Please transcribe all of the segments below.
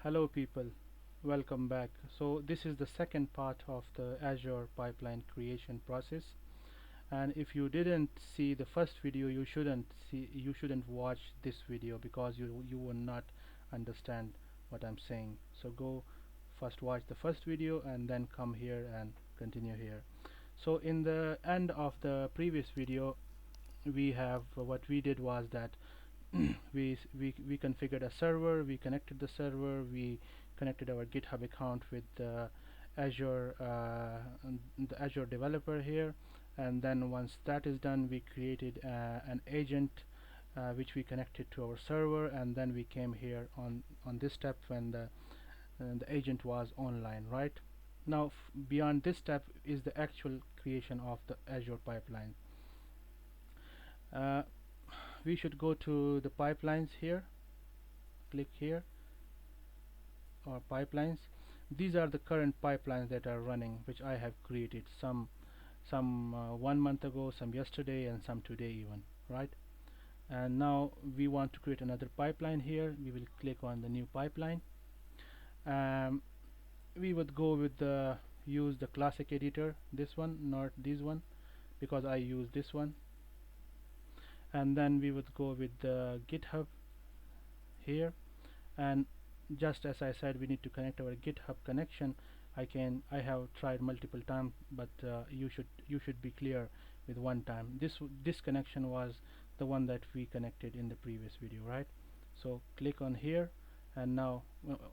Hello people, welcome back. So this is the second part of the Azure pipeline creation process, and if you didn't see the first video, you shouldn't watch this video because you will not understand what I'm saying. So go first watch the first video and then come here and continue here. So in the end of the previous video, we have what we did was that we configured a server, we connected the server, we connected our GitHub account with Azure the Azure Developer here, and then once that is done, we created an agent which we connected to our server, and then we came here on this step when the agent was online. Right now, beyond this step is the actual creation of the Azure pipeline. Uh, we should go to the pipelines here, click here, or pipelines. These are the current pipelines that are running, which I have created, some 1 month ago, some yesterday, and some today even, right? And now we want to create another pipeline here. We will click on the new pipeline. We would go with the use the classic editor, this one, not this one, because I use this one. And then we would go with the GitHub here, and just as I said, we need to connect our GitHub connection. I have tried multiple times, but you should be clear with one time. This connection was the one that we connected in the previous video, right? So click on here, and now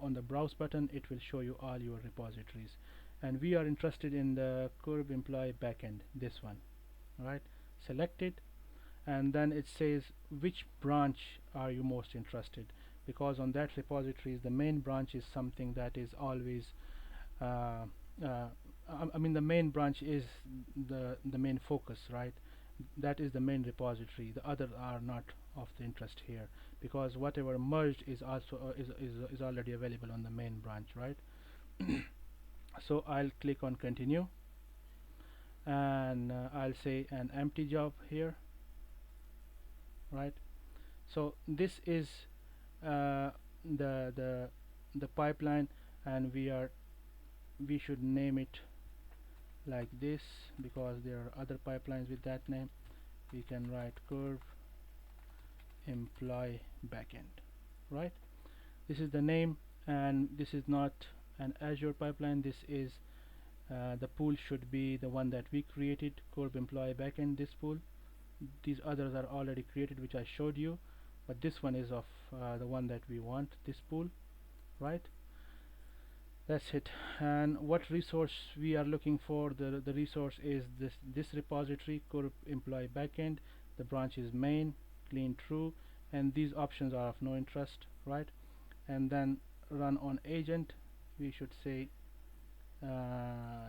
on the browse button it will show you all your repositories, and we are interested in the curb employee backend, this one, right? Select it, and then it says which branch are you most interested, because on that repositories the main branch is something that is always I mean the main branch is the main focus, right? That is the main repository. The others are not of the interest here, because whatever merged is also is already available on the main branch, right? So I'll click on continue, and I'll say an empty job here, right? So this is the pipeline, and we should name it like this because there are other pipelines with that name. We can write curve employee backend, right? This is the name, and this is not an Azure pipeline. This is the pool should be the one that we created, curve employee backend, this pool. These others are already created, which I showed you, but this one is of the one that we want, this pool, right? That's it. And what resource we are looking for? The resource is this repository, curve employee backend. The branch is main, clean true, and these options are of no interest, right? And then run on agent. We should say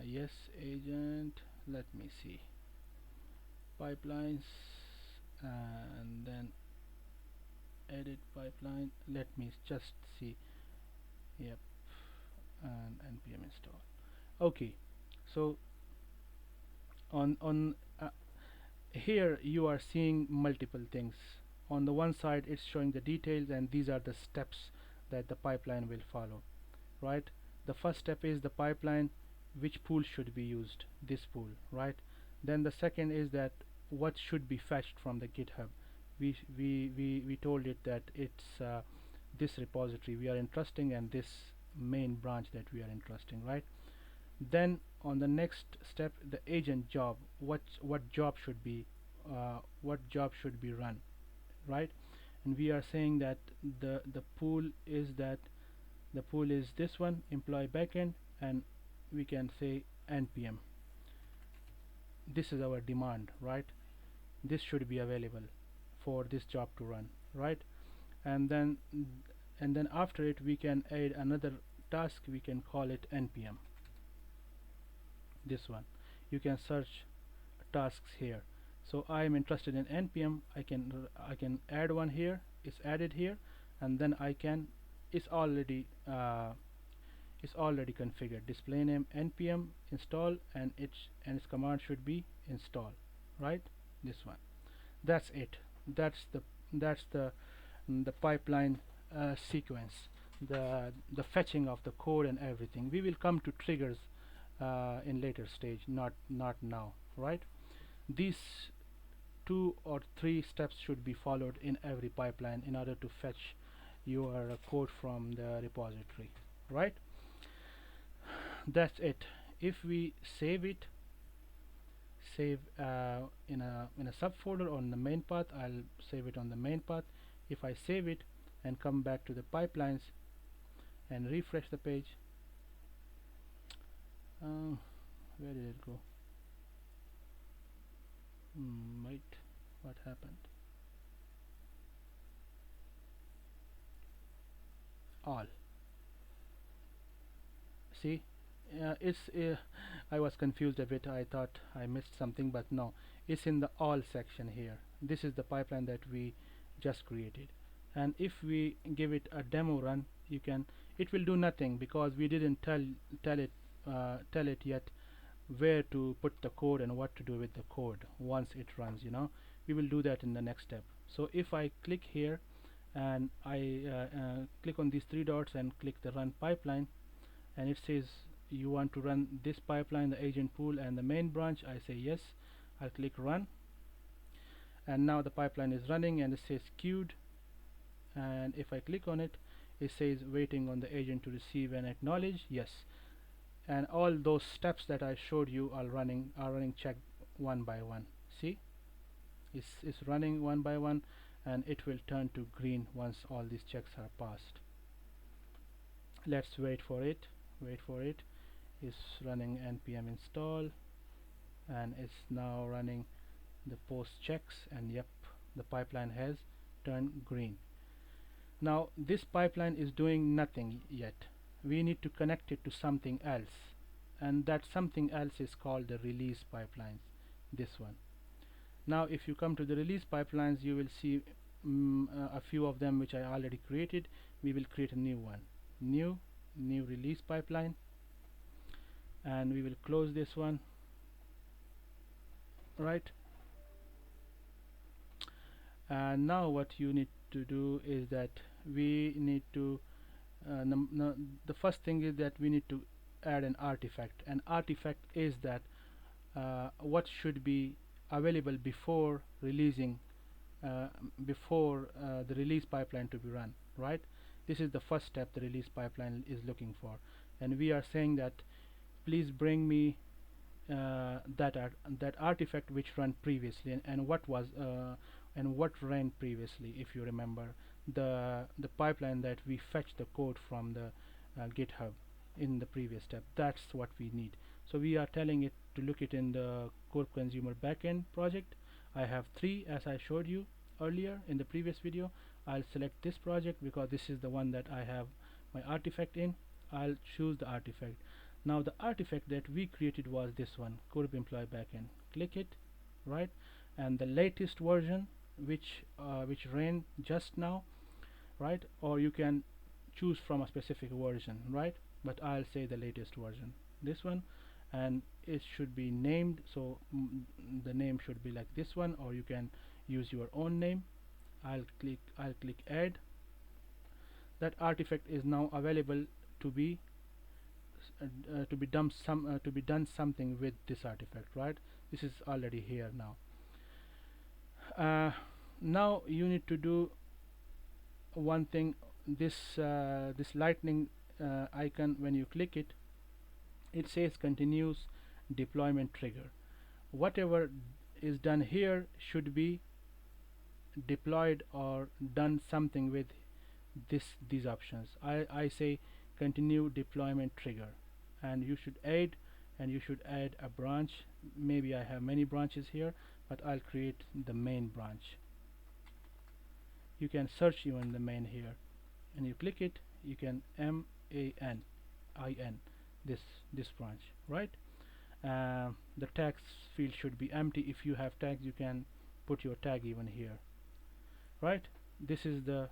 yes, agent. Let me see, pipelines, and then edit pipeline. Let me just see. Yep, and npm install. Okay, so on here you are seeing multiple things. On the one side it's showing the details, and these are the steps that the pipeline will follow, right? The first step is the pipeline, which pool should be used, this pool, right? Then the second is that what should be fetched from the GitHub. We told it that it's this repository we are interested, and this main branch that we are interested, right? Then on the next step, the agent job, what job should be run, right? And we are saying that the pool is this one, employee backend, and we can say npm. This is our demand, right? This should be available for this job to run, right? And then after it we can add another task. We can call it npm, this one. You can search tasks here. So I am interested in npm. I can add one here. It's added here, and then it's already configured. Display name npm install, and its command should be install, right? This one. That's it. That's the pipeline sequence. the fetching of the code and everything. We will come to triggers in later stage, not now, right? These 2 or 3 steps should be followed in every pipeline in order to fetch your code from the repository, right? That's it. If we save it, save in a subfolder on the main path, I'll save it on the main path. If I save it and come back to the pipelines and refresh the page, where did it go? Wait, what happened? All. See, it's I was confused a bit. I thought I missed something, but no, it's in the all section here. This is the pipeline that we just created, and if we give it a demo run, it will do nothing because we didn't tell it yet where to put the code and what to do with the code once it runs. We will do that in the next step. So if I click here and I click on these 3 dots and click the run pipeline, and it says you want to run this pipeline, the agent pool and the main branch, I say yes. I click run, and now the pipeline is running and it says queued, and if I click on it, it says waiting on the agent to receive and acknowledge, yes. And all those steps that I showed you are running check one by one. See, it's running one by one, and it will turn to green once all these checks are passed. Let's wait for it. It's running npm install, and it's now running the post checks, and yep, the pipeline has turned green. Now this pipeline is doing nothing yet. We need to connect it to something else, and that something else is called the release pipelines, this one. Now if you come to the release pipelines, you will see a few of them which I already created. We will create a new one, new release pipeline, and we will close this one, right? And now what you need to do is that we need to the first thing is that we need to add an artifact. An artifact is that what should be available before releasing the release pipeline to be run, right? This is the first step the release pipeline is looking for, and we are saying that please bring me that artifact which ran previously, and what ran previously. If you remember the pipeline that we fetched the code from the GitHub in the previous step, that's what we need. So we are telling it to look it in the core consumer backend project. I have 3 as I showed you earlier in the previous video. I'll select this project because this is the one that I have my artifact in. I'll choose the artifact. Now the artifact that we created was this one, core employee backend. Click it, right? And the latest version which ran just now, right? Or you can choose from a specific version, right? But I'll say the latest version, this one, and it should be named. So the name should be like this one, or you can use your own name. I'll click add. That artifact is now available to be done something with this artifact, right? This is already here now. Now you need to do one thing. This lightning icon, when you click it, it says continuous deployment trigger. Whatever is done here should be deployed or done something with these options. I say continue deployment trigger, and you should add a branch. Maybe I have many branches here, but I'll create the main branch. You can search even the main here, and you click it, you can MAN this branch, right? The tags field should be empty. If you have tags, you can put your tag even here, right? This is the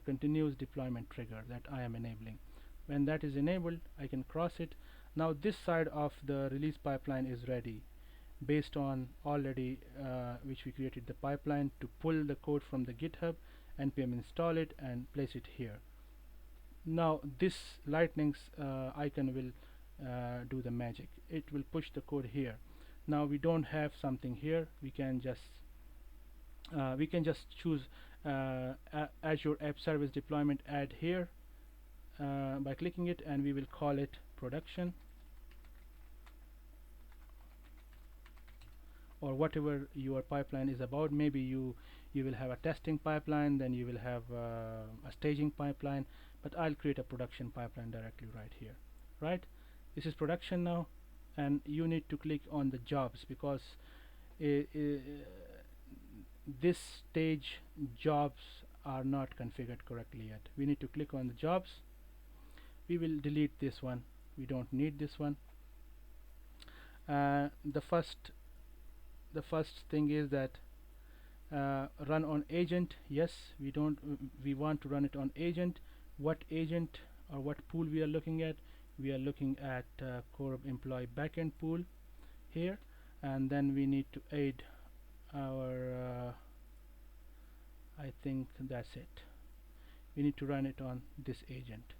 continuous deployment trigger that I am enabling. When that is enabled, I can cross it. Now this side of the release pipeline is ready, based on already which we created the pipeline to pull the code from the GitHub npm install it and place it here. Now this lightning's icon will do the magic. It will push the code here. Now we don't have something here. We can just choose Azure App Service Deployment add here by clicking it, and we will call it production, or whatever your pipeline is about. Maybe you will have a testing pipeline, then you will have a staging pipeline, but I'll create a production pipeline directly right here. Right, this is production now, and you need to click on the jobs, because this stage jobs are not configured correctly yet. We need to click on the jobs. We will delete this one. We don't need this one. The first thing is that run on agent. Yes, we want to run it on agent. What agent or what pool we are looking at? We are looking at core employee backend pool here, and then we need to add our I think that's it. We need to run it on this agent,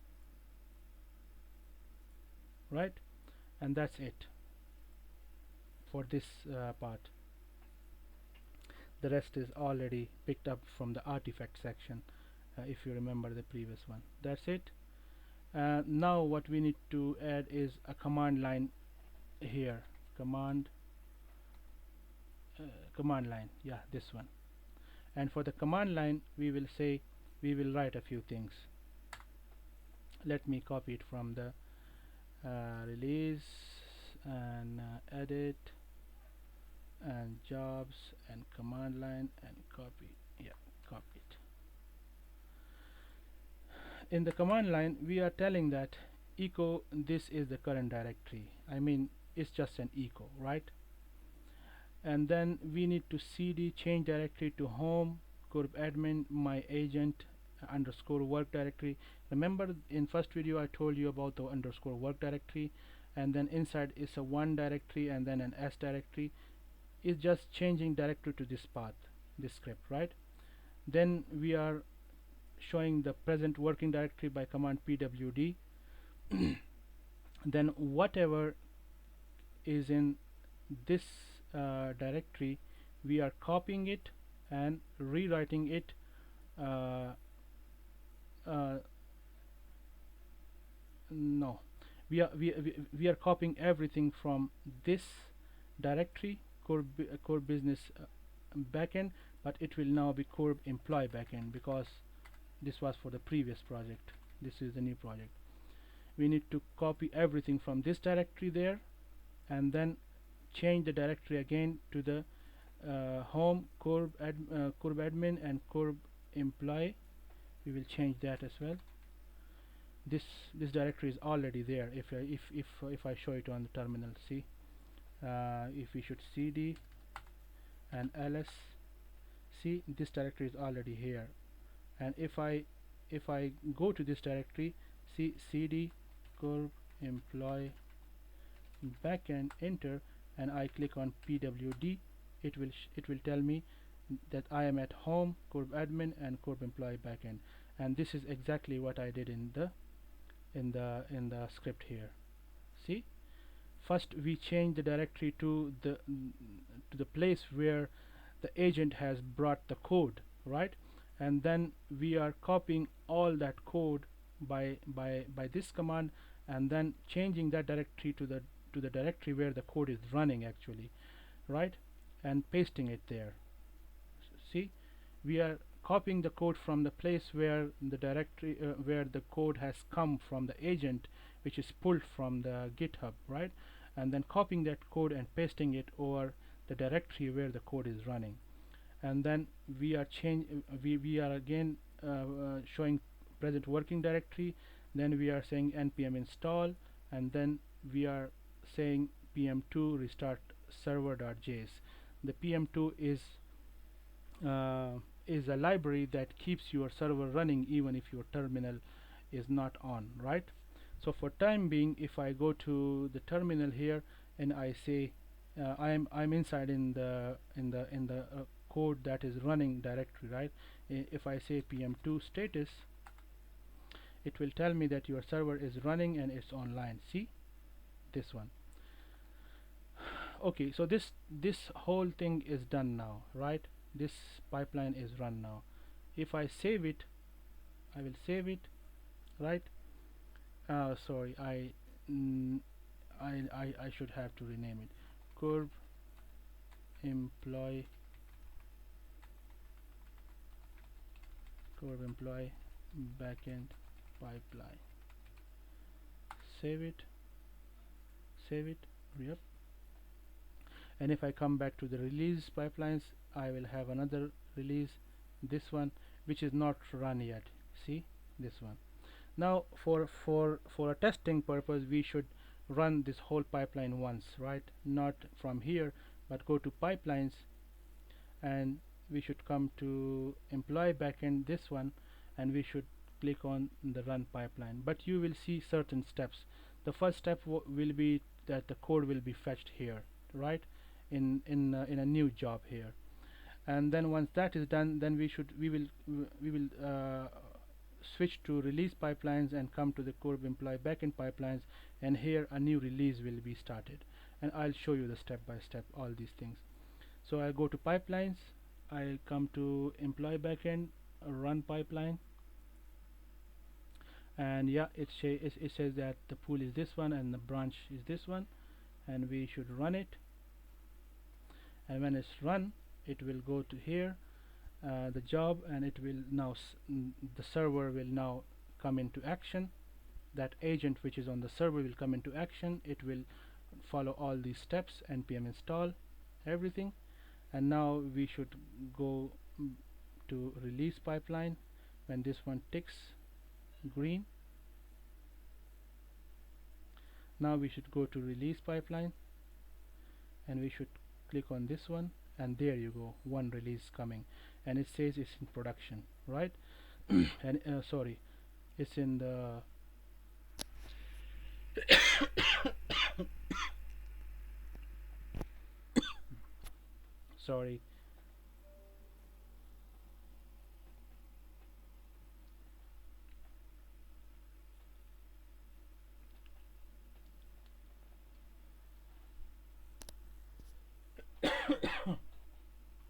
right? And that's it for this part. The rest is already picked up from the artifact section, if you remember the previous one. That's it. Now what we need to add is a command line here. Command line, yeah, this one. And for the command line, we will write a few things. Let me copy it from the release and edit and jobs and command line and copy. Yeah, copy it. In the command line, we are telling that echo this is the current directory. I mean, it's just an echo, right? And then we need to cd change directory to home corp admin my agent underscore work directory. Remember, in first video I told you about the underscore work directory, and then inside is a one directory and then an s directory. Is just changing directory to this path, this script, right? Then we are showing the present working directory by command pwd. Then whatever is in this directory, we are copying it and rewriting it no, we are copying everything from this directory, core business backend, but it will now be core employee backend, because this was for the previous project. This is the new project. We need to copy everything from this directory there, and then change the directory again to the home core admin and core employee. We will change that as well. This directory is already there. If I show it on the terminal, see, if we should cd and ls, see, this directory is already here. And if I go to this directory, see, cd core employee backend, enter, and I click on pwd, it will tell me that I am at home corp admin and corp employee backend. And this is exactly what I did in the script here. See, first we change the directory to the place where the agent has brought the code, right? And then we are copying all that code by this command, and then changing that directory to the directory where the code is running actually, right? And pasting it there. See, we are copying the code from the place where the directory where the code has come from the agent, which is pulled from the GitHub, right? And then copying that code and pasting it over the directory where the code is running. And then we are again showing present working directory. Then we are saying npm install, and then we are saying pm2 restart server.js. The pm2 is a library that keeps your server running even if your terminal is not on, right? So for time being, if I go to the terminal here and I say I'm inside in the code that is running directory, right? if I say PM2 status, it will tell me that your server is running and it's online. See this one. Okay, so this whole thing is done now, right? This pipeline is run now. If I save it, I will save it, right? Sorry, I should have to rename it. Curve employee backend pipeline. Save it. Yep. And if I come back to the release pipelines, I will have another release, this one, which is not run yet. See this one. Now for a testing purpose, we should run this whole pipeline once, right? Not from here, but go to pipelines, and we should come to employee backend, this one, and we should click on the run pipeline. But you will see certain steps. The first step will be that the code will be fetched here, right, in a new job here. And then once that is done, then we will switch to release pipelines and come to the core employee backend pipelines, and here a new release will be started, and I'll show you the step by step all these things. So I go to pipelines, I come to employee backend, run pipeline, and yeah, it says that the pool is this one and the branch is this one, and we should run it. And when it's run, it will go to here, the job, and it will now the server will now come into action. That agent which is on the server will come into action. It will follow all these steps, npm install everything, and now we should go to release pipeline. When this one ticks green, now we should go to release pipeline, and we should click on this one, and there you go, one release coming, and it says it's in production, right? And sorry, it's in the sorry.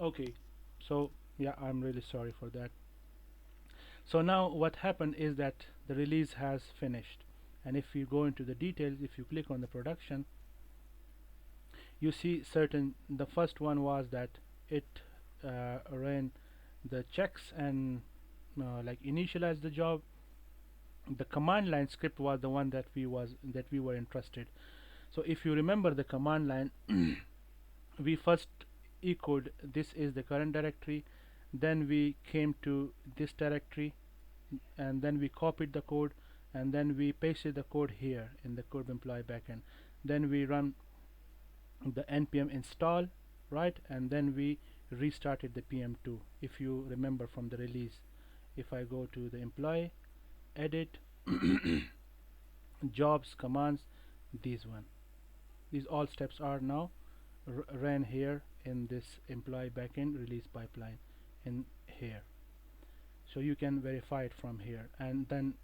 Okay, so yeah, I'm really sorry for that. So now what happened is that the release has finished, and if you go into the details, if you click on the production, you see certain. The first one was that it ran the checks and like initialized the job. The command line script was the one that we were interested. So if you remember the command line, we first echoed this is the current directory, then we came to this directory, and then we copied the code, and then we pasted the code here in the code employee backend. Then we run the npm install, right, and then we restarted the PM2, if you remember from the release. If I go to the employee, edit, jobs, commands, these all steps are now ran here in this employee backend release pipeline in here, so you can verify it from here, and then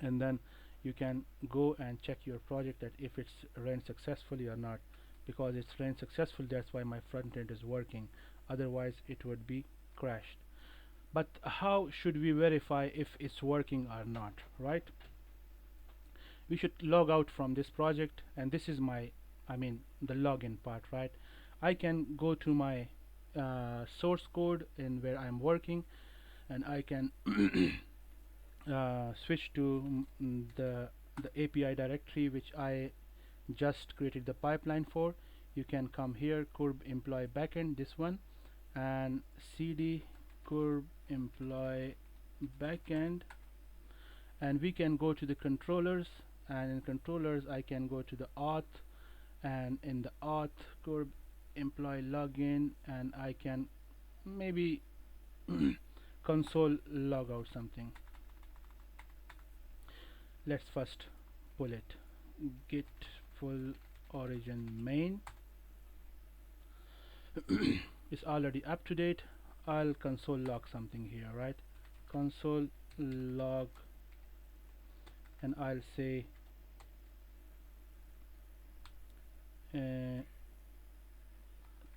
and then you can go and check your project that if it's ran successfully or not. Because it's ran successful, that's why my front end is working, otherwise it would be crashed. But how should we verify if it's working or not, right? We should log out from this project, and this is my the login part, right? I can go to my source code in where I'm working, and I can switch to the API directory which I just created the pipeline for. You can come here, curb employee backend, this one, and cd curb employee backend, and we can go to the controllers, and in controllers I can go to the auth, and in the auth curb employee login, and I can maybe console log out something. Let's first pull it. Git full origin main is already up to date. I'll console log something here, right? Console log, and I'll say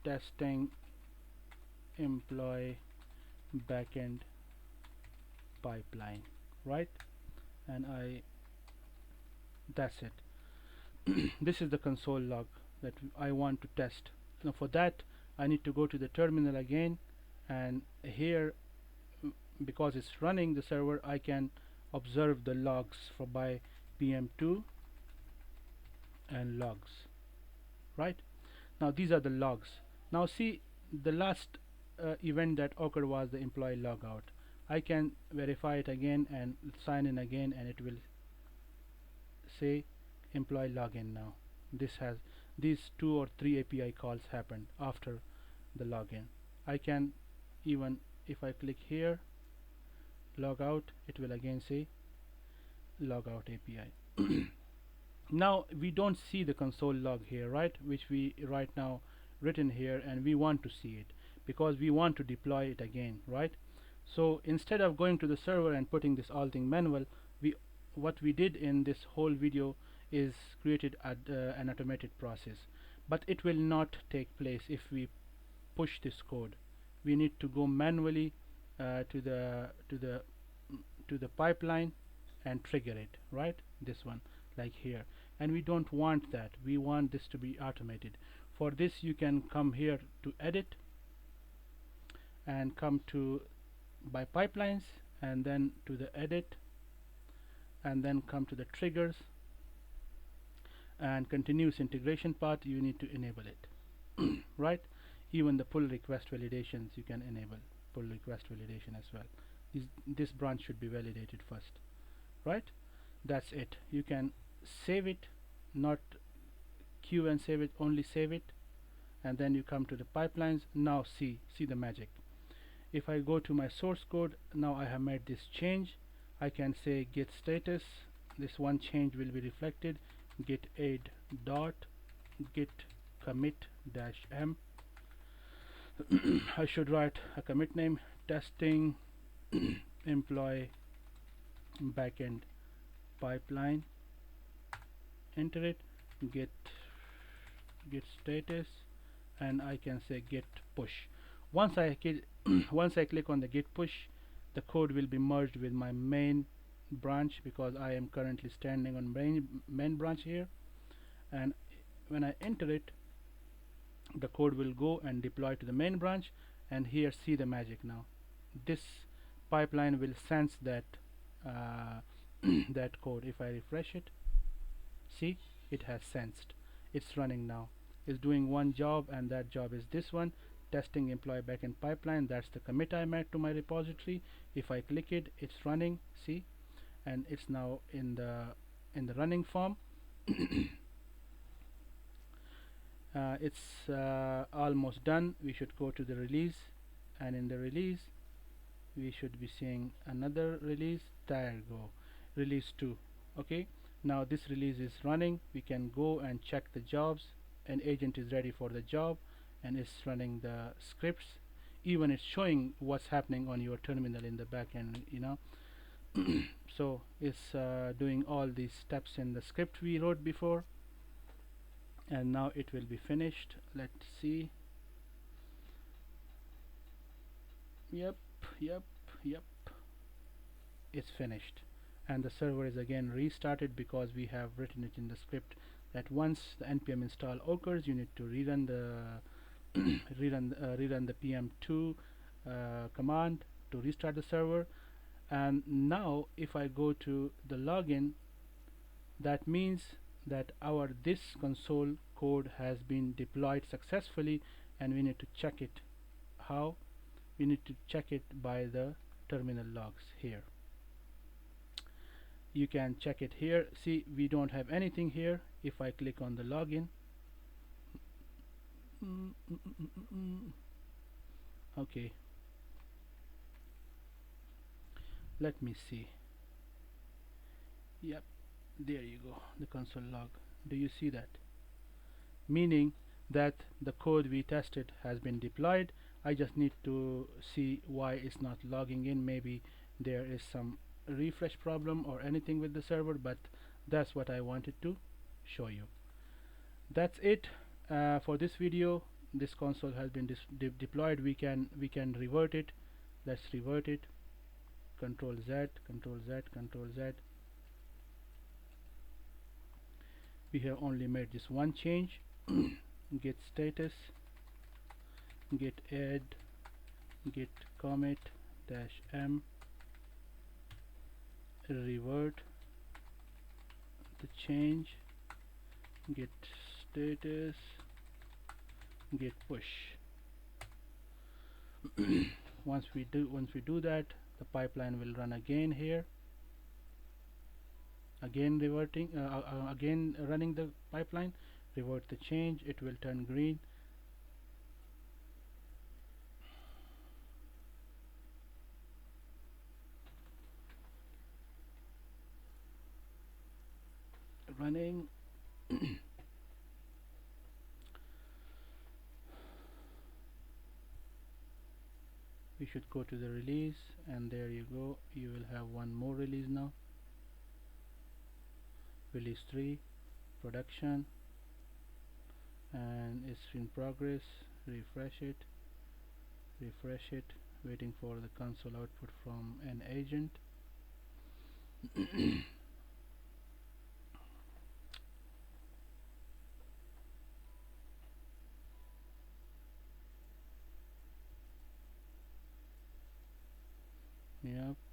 testing employee backend pipeline, right? And that's it. This is the console log that I want to test. Now for that I need to go to the terminal again, and here, because it's running the server, I can observe the logs for by PM2 and logs, right? Now these are the logs. Now see, the last event that occurred was the employee logout. I can verify it again and sign in again, and it will say employee login. Now these 2 or 3 API calls happened after the login. I can even, if I click here log out, it will again say logout API. Now we don't see the console log here, right, which we right now written here, and we want to see it because we want to deploy it again, right? So instead of going to the server and putting this all thing manual, what we did in this whole video is created an automated process, but it will not take place if we push this code. We need to go manually to the pipeline and trigger it, right? This one, like here, and we don't want that. We want this to be automated. For this you can come here to edit and come to by pipelines, and then to the edit, and then come to the triggers, and continuous integration part you need to enable it. Right? Even the pull request validations you can enable pull request validation as well. This branch should be validated first, right? That's it. You can save it, not queue and save it, only save it, and then you come to the pipelines. Now see the magic. If I go to my source code, now I have made this change. I can say git status. This one change will be reflected. Git aid dot git commit dash m. I should write a commit name, testing employee backend pipeline. Enter it. Git status, and I can say git push. Once I click on the git push, the code will be merged with my main branch, because I am currently standing on main branch here, and when I enter it, the code will go and deploy to the main branch. And here, see the magic. Now this pipeline will sense that that code. If I refresh it, see, it has sensed. It's running now. It's doing one job, and that job is this one, testing employee backend pipeline. That's the commit I made to my repository. If I click it, it's running. See, and it's now in the running form. It's almost done. We should go to the release, and in the release we should be seeing another release. There you go, release 2. Okay, now this release is running. We can go and check the jobs. An agent is ready for the job, and it's running the scripts. Even it's showing what's happening on your terminal in the back end, you know. So it's doing all these steps in the script we wrote before, and now it will be finished. Let's see. Yep, it's finished, and the server is again restarted, because we have written it in the script that once the npm install occurs, you need to rerun the rerun the pm2 command to restart the server. And now if I go to the login, that means that this console code has been deployed successfully, and we need to check it. How? We need to check it by the terminal logs here. You can check it here. See, we don't have anything here. If I click on the login, okay, let me see. Yep, there you go, the console log. Do you see that? Meaning that the code we tested has been deployed. I just need to see why it's not logging in. Maybe there is some refresh problem or anything with the server, but that's what I wanted to show you. That's it for this video. This console has been deployed. We can revert it. Let's revert it. Control Z, Control Z, Control Z. We have only made this one change. Git status, git add, git commit -m, revert the change, git status, git push. once we do that, the pipeline will run again here, again reverting again running the pipeline. Revert the change, it will turn green. Running. We should go to the release, and there you go. You will have one more release now. Release 3, production, and it's in progress. Refresh it, waiting for the console output from an agent.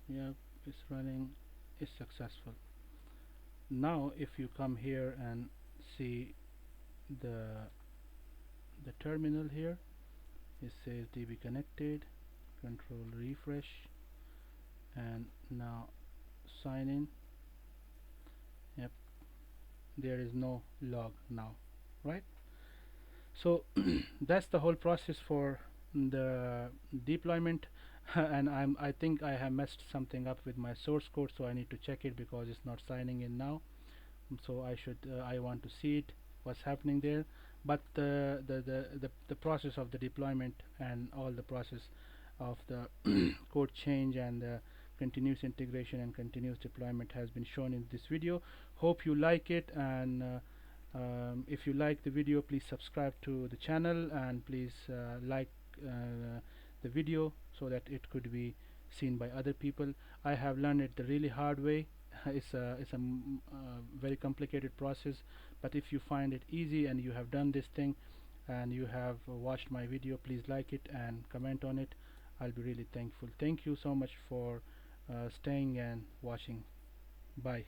Yep, it's running, it's successful. Now if you come here and see the terminal here, it says DB connected. Control refresh, and now sign in. Yep, there is no log now, right? So that's the whole process for the deployment. And I think I have messed something up with my source code, so I need to check it because it's not signing in now. So I want to see it, what's happening there. But the process of the deployment and all the process of the code change and the continuous integration and continuous deployment has been shown in this video. Hope you like it, and if you like the video, please subscribe to the channel, and please like the video so that it could be seen by other people. I have learned it the really hard way. It's a very complicated process, but if you find it easy and you have done this thing and you have watched my video, please like it and comment on it. I'll be really thankful. Thank you so much for staying and watching. Bye.